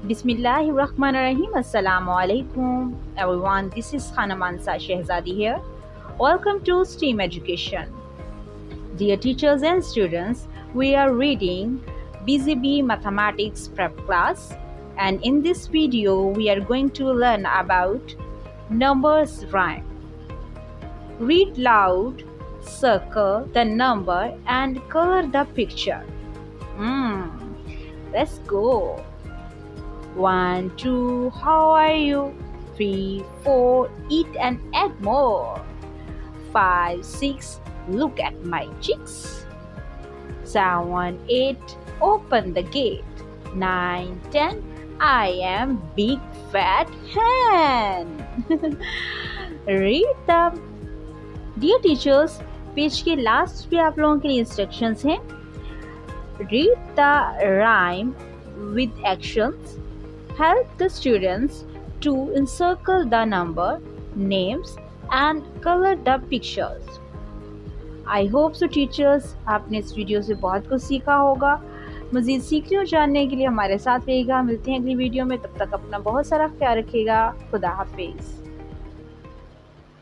Bismillahirrahmanirrahim. Assalamu alaikum. Everyone, this is Khanamansa Shehzadi here. Welcome to STEAM Education. Dear teachers and students, we are reading BZB Mathematics Prep class, and in this video we are going to learn about numbers rhyme. Read loud, circle the number and color the picture. Let's go. 1, 2, how are you? 3, 4, eat and add more. 5, 6, look at my cheeks. 7, 8, open the gate. 9, 10, I am big fat hen. Read them. Dear teachers, page के last पे आप लोगों के लिए instructions हैं. Read the rhyme with actions. Help the students to encircle the number, names and color the pictures. I hope so teachers, आपने इस video से बहुत कुछ सीखा होगा. मज़ीद सीखने और जानने के लिए हमारे साथ रहिएगा. मिलते हैं अगली वीडियो में. तब तक अपना बहुत सारा ख्याल रखिएगा. खुदा हाफिज़.